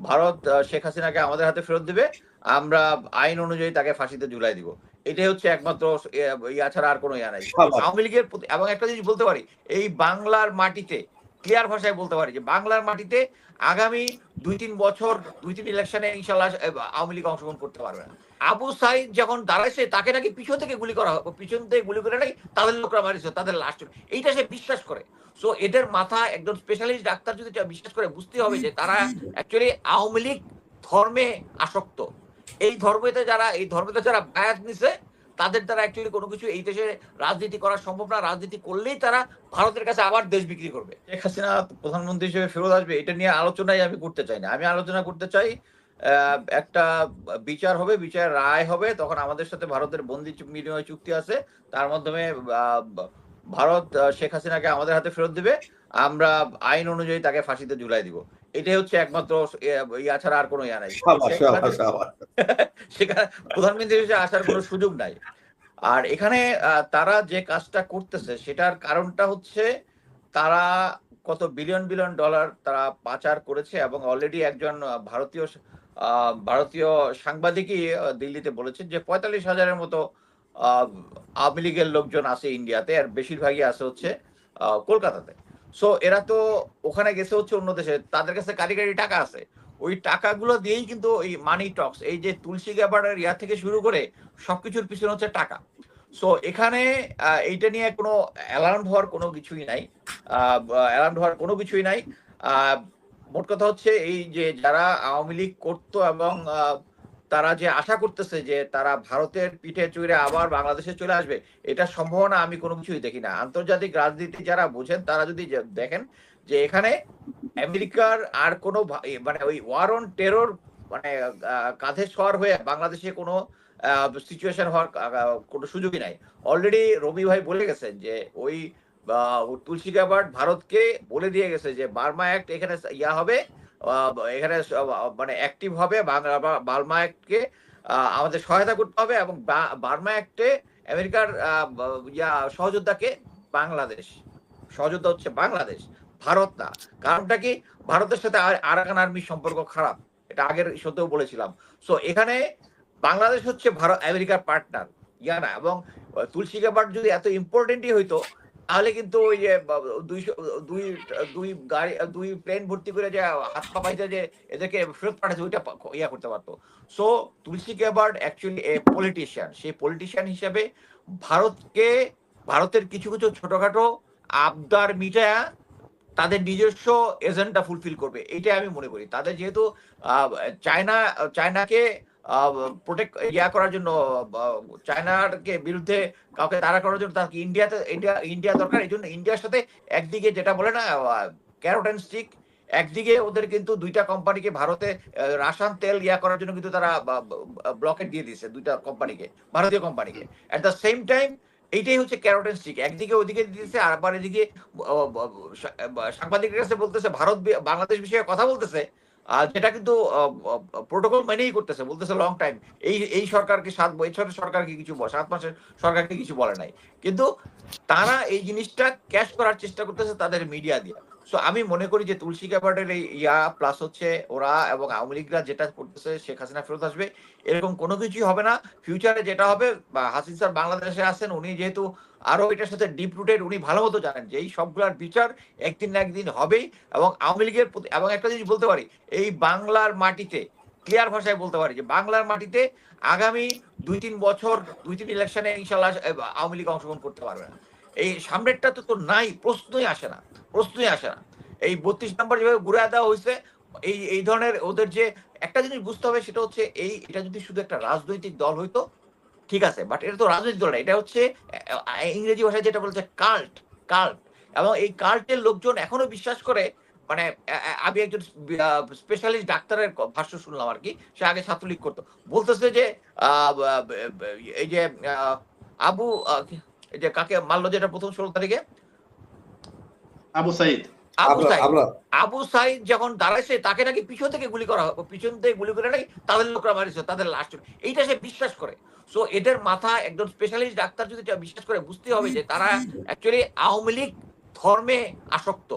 ভারত শেখ হাসিনাকে আমাদের হাতে ফেরত দিবে, আমরা আইন অনুযায়ী তাকে ফাঁসিতে ঝুলাই দিব। এটাই হচ্ছে একমাত্র ইয়া ছাড়া আর কোনো ইয়া নাই। আওয়ামী লীগের প্রতি এবং একটা জিনিস বলতে পারি, এই বাংলার মাটিতে ক্লিয়ার ভাষায় বলতে পারি যে বাংলার মাটিতে আগামী ২-৩ বছর ২-৩ ইলেকশনে ইনশাল্লাহ আওয়ামী লীগ অংশগ্রহণ করতে পারবে না। আবু সাইদ যখন দাঁড়াইছে তাকে নাকি পিছন থেকে গুলি করা পিছন থেকে গুলি করে নাকি তাদের লোকরা মারিছে, তাদের লাশ। এইটা সে বিশ্বাস করে। সো এদের মাথা একজন স্পেশালিস্ট ডাক্তার যদি বিশ্বাস করে, বুঝতে হবে যে তারা অ্যাকচুয়ালি আওয়ামী লীগ ধর্মে আসক্ত। এই ধর্মেতে যারা বায়াত নিছে তাদের দ্বারা অ্যাকচুয়ালি কোনো কিছু এই দেশে রাজনীতি করা সম্ভব না। রাজনীতি করলেই তারা ভারতের কাছে আবার দেশ বিক্রি করবে। শেখ হাসিনা প্রধানমন্ত্রী হিসেবে ফেরত আসবে, এটা নিয়ে আলোচনাই আমি করতে চাই না। আমি আলোচনা করতে চাই একটা বিচার হবে, বিচার রায় হবে, তখন আমাদের সাথে ভারতের বন্দি বিনিময় চুক্তি আছে, তার মাধ্যমে ভারত শেখ হাসিনাকে আমাদের হাতে ফেরত দিবে, আমরা আইন অনুযায়ী তাকে ফাঁসিতে ঝুলাই দিব। এটাই হচ্ছে একমাত্র ইয়া ছাড়া আর কোনো ইয়া নাই। সেখানে প্রধানমন্ত্রী হিসেবে আসার কোনো সুযোগ নাই। আর এখানে তারা যে কাজটা করতেছে সেটার কারণটা হচ্ছে তারা কত বিলিয়ন বিলিয়ন ডলার তারা পাচার করেছে, এবং অলরেডি একজন ভারতীয় সাংবাদিকই দিল্লিতে বলেছেন যে ৪৫,০০০-এর মতো আওয়ামী লীগের লোকজন আছে ইন্ডিয়াতে, আর বেশিরভাগই আছে হচ্ছে কলকাতাতে। সো এরা তো ওখানে গেছে হচ্ছে অন্য দেশে, তাদের কাছে কারিগরি টাকা আছে। ওই টাকাগুলো দিয়েই কিন্তু ওই মানি টক্স, এই যে তুলসী গ্যাবার্ডের ইয়া থেকে শুরু করে সবকিছুর পিছনে হচ্ছে টাকা। সো এখানে এইটা নিয়ে কোনো অ্যালার্ম হওয়ার কোনো কিছুই নাই। মোট কথা হচ্ছে এই যে যারা আওয়ামী লীগ করতো এবং তারা যে আশা করতেছে যে তারা ভারতের পিঠে চড়ে আবার বাংলাদেশে চলে আসবে, এটা সম্ভাবনা আমি কোনো কিছুই দেখি না। আন্তর্জাতিক রাজনীতি যারা বোঝেন তারা যদি দেখেন যে এখানে আমেরিকার আর কোনো মানে ওই ওয়ার অন টেরর মানে কাঁধে সওয়ার হয়ে বাংলাদেশে কোনো সিচুয়েশন হওয়ার কোনো সুযোগই নাই। অলরেডি রবি ভাই বলে গেছেন যে ওই তুলসী গ্যাবার্ড ভারতকে বলে দিয়ে গেছে যে বার্মা অ্যাক্ট এখানে ইয়া হবে, এখানে মানে অ্যাক্টিভ হবে, বার্মা অ্যাক্টকে আমাদের সহায়তা করতে হবে, এবং বার্মা অ্যাক্টে আমেরিকার সহযোদ্ধাকে বাংলাদেশ, সহযোদ্ধা হচ্ছে বাংলাদেশ, ভারত না। কারণটা কি, ভারতের সাথে আরাকান আর্মির সম্পর্ক খারাপ, এটা আগের সত্যও বলেছিলাম। সো এখানে বাংলাদেশ হচ্ছে ভারত আমেরিকার পার্টনার, ইয়া না। এবং তুলসী গ্যাবার্ড যদি এত ইম্পর্টেন্টই হইতো তাহলে কিন্তু ওই যে দুই প্লেন ভর্তি করে যে হাত পা পাইতে যে এদেরকে ফেরত পাঠাচ্ছে ওইটা ইয়া করতে পারতো। সো তুলসী গ্যাবার্ড অ্যাকচুয়ালি এ পলিটিশিয়ান। সেই পলিটিশিয়ান হিসেবে ভারতের কিছু কিছু ছোটখাটো আবদার মিটায়া তাদের নিজস্ব এজেন্ডা ফুলফিল করবে, এইটাই আমি মনে করি। তাদের যেহেতু চায়নাকে প্রোটেক্ট করার জন্য, চায়নাকে বিরুদ্ধে কাউকে তাড়া করার জন্য তাকে ইন্ডিয়া দরকার। এই জন্য ইন্ডিয়ার সাথে একদিকে যেটা বলে না ক্যারট অ্যান্ড স্টিক, একদিকে ওদের কিন্তু দুইটা কোম্পানিকে ভারতে রাসায়ন তেল করার জন্য কিন্তু তারা ব্লকেট দিয়ে দিয়েছে, দুইটা কোম্পানিকে, ভারতীয় কোম্পানিকে। অ্যাট দ্য সেম টাইম এইটাই হচ্ছে ক্যারট অ্যান্ড স্টিক, একদিকে ওদিকে দিতেছে, আর আবার এদিকে সাংবাদিকের কাছে বলতেছে ভারত বাংলাদেশ বিষয়ে কথা বলতেছে, যেটা কিন্তু প্রোটোকল মেনেই করতেছে, বলতেছে লং টাইম এই সরকারকে 7 বছরের সরকারকে কিছু 7 মাসের সরকারকে কিছু বলে নাই, কিন্তু তারা এই জিনিসটা ক্যাশ করার চেষ্টা করতেছে তাদের মিডিয়া দিয়ে। সো আমি মনে করি যে তুলসী গ্যাবার্ডের এই প্লাস হচ্ছে ওরা এবং আওয়ামী লীগরা যেটা করতেছে, শেখ হাসিনা ফেরত আসবে, এরকম কোনো কিছুই হবে না। ফিউচারে যেটা হবে, হাসিন স্যার বাংলাদেশে আছেন, উনি যেহেতু আরো এটার সাথে ডিপ রুটেড, উনি ভালো মতো জানেন যে এই সবগুলার বিচার একদিন না একদিন হবেই। এবং আওয়ামী লীগের প্রতি এবং একটা জিনিস বলতে পারি, এই বাংলার মাটিতে ক্লিয়ার ভাষায় বলতে পারি যে বাংলার মাটিতে আগামী 2-3 বছর 2-3 ইলেকশনে ইনশাল্লাহ আওয়ামী লীগ অংশগ্রহণ করতে পারবে না। এই সামনেরটা তো নাই, প্রশ্নই আসে না। এই 32 নম্বর যেভাবে ঘুরে দেওয়া হয়েছে, এই ধরনের ওদের যে একটা জিনিস বুঝতে হবে সেটা হচ্ছে এটা যদি শুধু একটা রাজনৈতিক দল হইতো ঠিক আছে, বাট এটা তো রাজনৈতিক দল না, এটা হচ্ছে ইংরেজি ভাষায় যেটা বলছে কাল্ট। এবং এই কাল্টের লোকজন এখনো বিশ্বাস করে, মানে আমি একজন স্পেশালিস্ট ডাক্তারের ভাষ্য শুনলাম আর কি, সে আগে ছাত্রলীগ করতো, বলতেছে যে এই যে আবু এই যে কাকে মারলো যেটা প্রথম 16 তারিখে, আবু সাইদ যখন দাঁড়াইছে তাকে নাকি পিছন থেকে গুলি করে নাকি তাদের লোকরা মারিছে, তাদের লাশ। এইটা সে বিশ্বাস করে। সো এদের মাথা একজন স্পেশালিস্ট ডাক্তার যদি বিশ্বাস করে, বুঝতে হবে যে তারা অ্যাকচুয়ালি আওয়ামী লীগ ধর্মে আসক্ত।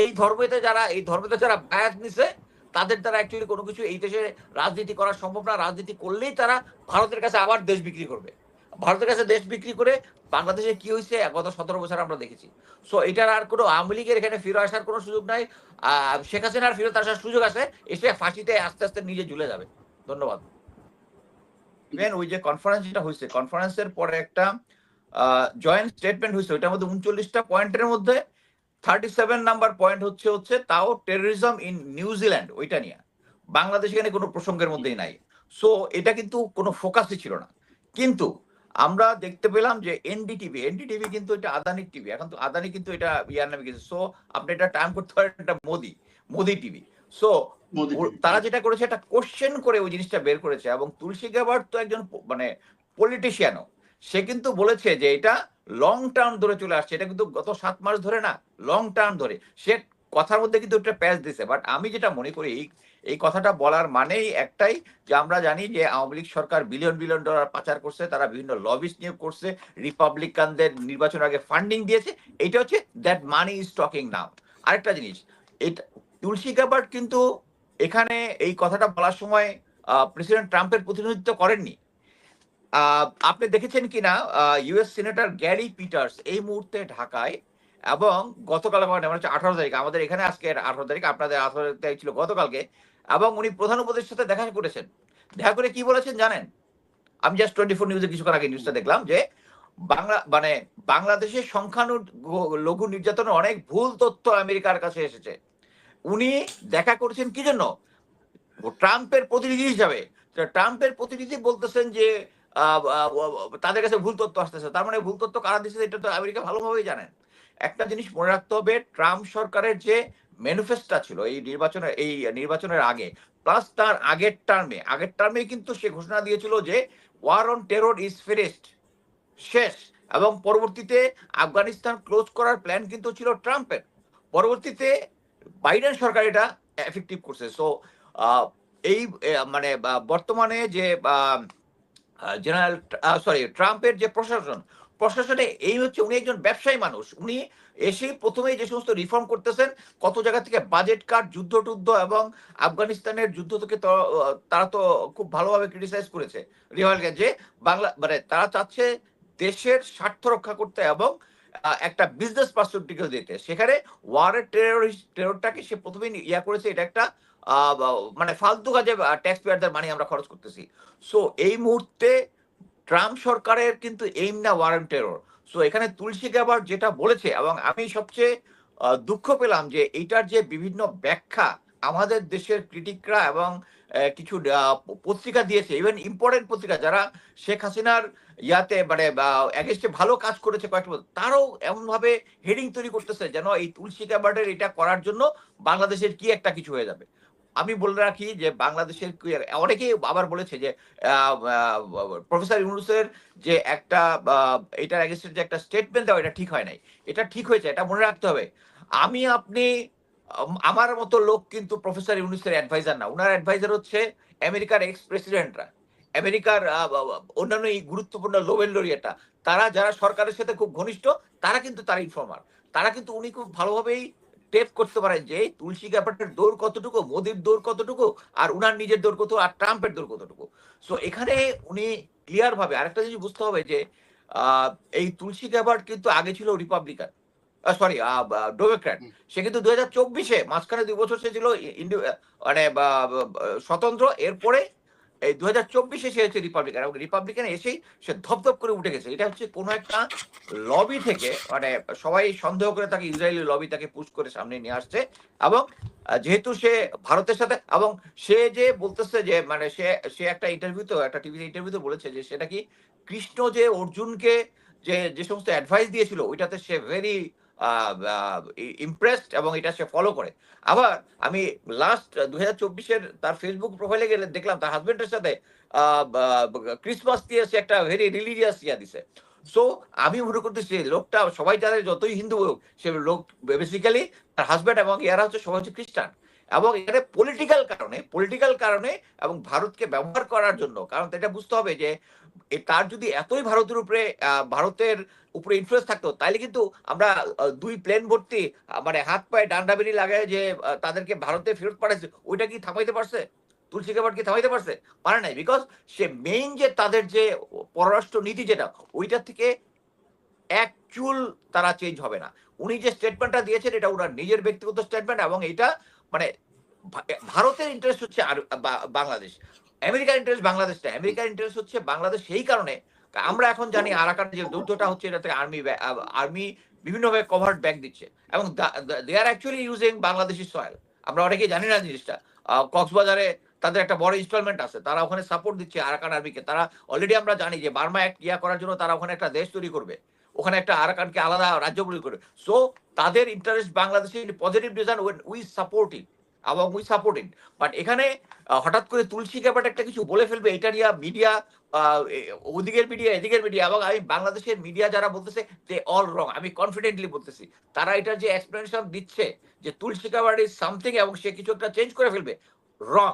এই ধর্মেতে যারা বায়াত নিছে তাদের দ্বারা অ্যাকচুয়ালি কোনো কিছু এই দেশে রাজনীতি করা সম্ভব না। রাজনীতি করলেই তারা ভারতের কাছে আবার দেশ বিক্রি করবে। ভারতের কাছে দেশ বিক্রি করে বাংলাদেশে কি হইছে গত ১৭ বছর আমরা দেখেছি। সো এটার আর কোনো আওয়ামী লীগের এখানে ফিরে আসার কোনো সুযোগ নাই। শেখ হাসিনার ফেরত আসার সুযোগ আছে। এসে ফাঁসিতে আস্তে, আস্তে নিজে ঝুলে যাবে। ধন্যবাদ। ইভেন ওই যে কনফারেন্স যেটা হইছে, কনফারেন্সের পরে একটা জয়েন্ট স্টেটমেন্ট হইছে। ওইটার মধ্যে ৩৯ টা পয়েন্টের মধ্যে 37 নাম্বার পয়েন্ট হচ্ছে তাও টেররিজম ইন নিউজিল্যান্ড, ওইটা নিয়ে। বাংলাদেশ এখানে কোনো প্রসঙ্গের মধ্যেই নাই। সো এটা কিন্তু কোনো ফোকাসই ছিল না। কিন্তু আমরা দেখতে পেলাম যে এনডিটিভি কিন্তু এটা আদানির টিভি। এখন তো আদানি কিন্তু এটা ইয়ার নামে গেছে। সো আপনি এটা টাইম করতে পারেন এটা মোদি টিভি। সো তারা যেটা করেছে এটা কোশ্চেন করে ওই জিনিসটা বের করেছে, এবং তুলসী গ্যাবার্ট তো একজন মানে পলিটিশিয়ানও। সে কিন্তু বলেছে যে এটা লং টার্ম ধরে চলে আসছে, এটা কিন্তু গত ৭ মাস ধরে না, লং টার্ম ধরে। সে কথার মধ্যে কিন্তু একটা প্যাচ দিছে। বাট আমি যেটা মনে করি এই কথাটা বলার মানেই একটাই, যে আমরা জানি যে আওয়ামী লীগ সরকার বিলিয়ন বিলিয়ন ডলার পাচার করছে, তারা বিভিন্ন লবিস্ট নিয়োগ করছে, রিপাবলিকানদের নির্বাচন আগে ফান্ডিং দিয়েছে। এটা হচ্ছে দ্যাট মানি ইজ টকিং নাও। আরেকটা জিনিস, এটা তুলসী গ্যাবার্ট কিন্তু এখানে এই কথাটা বলার সময় প্রেসিডেন্ট ট্রাম্পের প্রতিনিধিত্ব করেননি। আপনি দেখেছেন কিনা ইউএস সিনেটর গ্যারি পিটার্স এই মুহূর্তে ঢাকায়, এবং গতকাল মানে হচ্ছে 18 তারিখ, আমাদের এখানে আজকে 18 তারিখ, আপনাদের 18 তারিখ ছিল গতকালকে, এবং উনি প্রধান উপদেষ্টার সাথে দেখা করেছেন। দেখা করে কি বলেছেন জানেন? আমি জাস্ট 24 নিউজে কিছুক্ষণ আগে নিউজটা দেখলাম যে মানে বাংলাদেশের সংখ্যালঘু নির্যাতনের অনেক ভুল তথ্য আমেরিকার কাছে এসেছে। উনি দেখা করেছেন কি জন্য? ট্রাম্পের প্রতিনিধি হিসাবে। ট্রাম্পের প্রতিনিধি বলতেছেন যে তাদের কাছে ভুল তথ্য আসতেছে। তার মানে ভুল তথ্য কারা দিচ্ছে এটা তো আমেরিকা ভালোভাবেই জানেন। একটা জিনিস মনে রাখতে হবে, ট্রাম্প সরকারের যে ম্যানিফেস্টো ছিল এই নির্বাচনের আগে, প্লাস তার আগের টার্মে কিন্তু সে ঘোষণা দিয়েছিল যে war on terror is finished, শেষ। এবং পরবর্তীতে আফগানিস্তান ক্লোজ করার প্ল্যান কিন্তু ছিল ট্রাম্পের। পরবর্তীতে বাইডেন সরকার এটা এফেক্টিভ করছে। সো এই মানে বর্তমানে যে জেনারেল ট্রাম্পের যে প্রশাসনে এই হচ্ছে, উনি একজন ব্যবসায়ী মানুষ। উনি এসেই প্রথমেই যে সমস্ত রিফর্ম করতেছেন, কত জায়গা থেকে বাজেট কাট, যুদ্ধ টুদ্ধ, এবং আফগানিস্তানের যুদ্ধ থেকে তারা তো খুব ভালোভাবে ক্রিটিসাইজ করেছে যে বাংলা মানে তারা চাচ্ছে দেশের স্বার্থ রক্ষা করতে এবং একটা বিজনেস পার্সপেক্টিভ দিতে। সেখানে ওয়ারের টেররটাকে সে প্রথমেই ইয়া করেছে, এটা একটা মানে ফালতু কাজে ট্যাক্স পেয়ারদের মানি আমরা খরচ করতেছি। সো এই মুহূর্তে ট্রাম্প সরকারের কিন্তু এইম না ওয়ার অন টেরর। সো এখানে তুলসী গ্যাবার্ট যেটা বলেছে, এবং আমি সবচেয়ে দুঃখ পেলাম যে এইটার যে বিভিন্ন ব্যাখ্যা আমাদের দেশের ক্রিটিকরা এবং কিছু পত্রিকা দিয়েছে, ইভেন ইম্পর্টেন্ট পত্রিকা যারা শেখ হাসিনার ইয়াতে মানে এগেইনস্টে ভালো কাজ করেছে কয়েকটা, তারাও এমন ভাবে হেডিং তৈরি করতেছে যেন এই তুলসী গ্যাবার্টের এটা করার জন্য বাংলাদেশের কি একটা কিছু হয়ে যাবে। আমি বলে রাখি যে বাংলাদেশের অনেকেই আবার বলেছে যে প্রফেসর ইউনূসের যে একটা এটার এগেইনস্টে যে একটা স্টেটমেন্ট দেওয়া, এটা ঠিক হয় নাই। এটা ঠিক হয়েছে, এটা মনে রাখতে হবে। আপনি আমার মতো লোক কিন্তু প্রফেসর ইউনূসের অ্যাডভাইজার না। উনার অ্যাডভাইজার হচ্ছে আমেরিকার এক্স প্রেসিডেন্টরা, আমেরিকার অন্যান্য এই গুরুত্বপূর্ণ নোবেল লরিয়েটরা, তারা যারা সরকারের সাথে খুব ঘনিষ্ঠ, তারা কিন্তু তার ইনফর্মার। তারা কিন্তু উনি খুব ভালোভাবেই টেপ করতে পারেন যে তুলসী গ্যাবার্টের দৌড় কতটুকু, মোদির দৌড় কতটুকু, আর উনার নিজের দৌড় কত, আর ট্রাম্পের দৌড় কতটুকু। সো এখানে উনি ক্লিয়ার ভাবে আরেকটা জিনিস বুঝতে হবে যে এই তুলসী গ্যাবার্ট কিন্তু আগে ছিল রিপাবলিকান, সরি ডেমোক্র্যাট। সে কিন্তু 2024-এ মাঝখানে 2 বছর সে ছিল মানে স্বতন্ত্র। এরপরে এই 2024-এ সে হচ্ছে রিপাবলিকান, এবং রিপাবলিকান এসেই সে ধপধপ করে উঠে গেছে। এটা হচ্ছে কোনো একটা লবি থেকে, মানে সবাই সন্দেহ করে তাকে ইসরায়েলি লবি তাকে পুশ করে সামনে নিয়ে আসছে। এবং যেহেতু সে ভারতের সাথে, এবং সে যে বলতেছে যে মানে সে একটা ইন্টারভিউতে, একটা টিভি ইন্টারভিউতে বলেছে যে সেটা কি কৃষ্ণ যে অর্জুনকে যে সমস্ত অ্যাডভাইস দিয়েছিল ওইটাতে সে ভেরি ইমপ্রেসড, এবং এটা সে ফলো করে। আবার আমি লাস্ট 2024-এর তার ফেসবুক প্রোফাইলে গেলে দেখলাম তার হাজবেন্ডের সাথে ক্রিসমাস দিয়ে সে একটা ভেরি রিলিজিয়াস ইয়া দিছে। সো আমি মনে করতেছি লোকটা, সবাই যাদের যতই হিন্দু হোক, সে লোক বেসিক্যালি তার হাজবেন্ড এবং ইয়ারা হচ্ছে সবাই হচ্ছে খ্রিস্টান। এবং এখানে পলিটিক্যাল কারণে এবং ভারতকে ব্যবহার করার জন্য। কারণ এটা বুঝতে হবে যে তার যদি এতই ভারতের উপরে ইনফ্লুয়েন্স থাকতো তাইলে কিন্তু আমরা ২ প্লেন ভর্তি মানে হাত পায়ে ডান্ডা-বেড়ি লাগায় যে তাদেরকে ভারতে ফেরত পাঠাইছে ওইটা কি থামাইতে পারছে? তুলসী গ্যাবার্ড কি থামাইতে পারছে? পারে নাই। বিকজ সে মেইন যে তাদের যে পররাষ্ট্র নীতি যেটা ওইটার থেকে এক চুল তারা চেঞ্জ হবে না। উনি যে স্টেটমেন্টটা দিয়েছেন এটা উনার নিজের ব্যক্তিগত স্টেটমেন্ট এবং এটা মানে ভারতের ইন্টারেস্ট হচ্ছে আর বাংলাদেশ। আমেরিকার ইন্টারেস্ট বাংলাদেশ না। আমেরিকার ইন্টারেস্ট হচ্ছে বাংলাদেশ এই কারণে আমরা এখন জানি আরাকান যে যুদ্ধটা হচ্ছে এটাতে আর্মি বিভিন্নভাবে কভার্ড ব্যাক দিচ্ছে এবং দে আর অ্যাকচুয়ালি ইউজিং বাংলাদেশি সয়েল। আমরা অনেকেই জানি না জিনিসটা। কক্সবাজারে তাদের একটা বড় ইনস্টলমেন্ট আছে। তারা ওখানে সাপোর্ট দিচ্ছে আরাকান আর্মিকে। তারা অলরেডি আমরা জানি যে বার্মা অ্যাক্ট করার জন্য তারা ওখানে একটা দেশ তৈরি করবে। ওখানে একটা আরাকানকে আলাদা রাজ্য করবে। সো তাদের ইন্টারেস্ট বাংলাদেশে positive reason when we support it এবং উই সাপোর্ট ইট। বাট এখানে হঠাৎ করে তুলসী গ্যাবার্ড একটা কিছু বলে ফেলবে এটা নিয়ে মিডিয়া ওদিকের মিডিয়া এদিকের মিডিয়া এবং আমি বাংলাদেশের মিডিয়া যারা বলতেছে দে অল রং। আমি কনফিডেন্টলি বলতেছি তারা এটার যে এক্সপ্লেনেশন দিচ্ছে যে তুলসী গ্যাবার্ড ইজ সামথিং এবং সে কিছু একটা চেঞ্জ করে ফেলবে রং।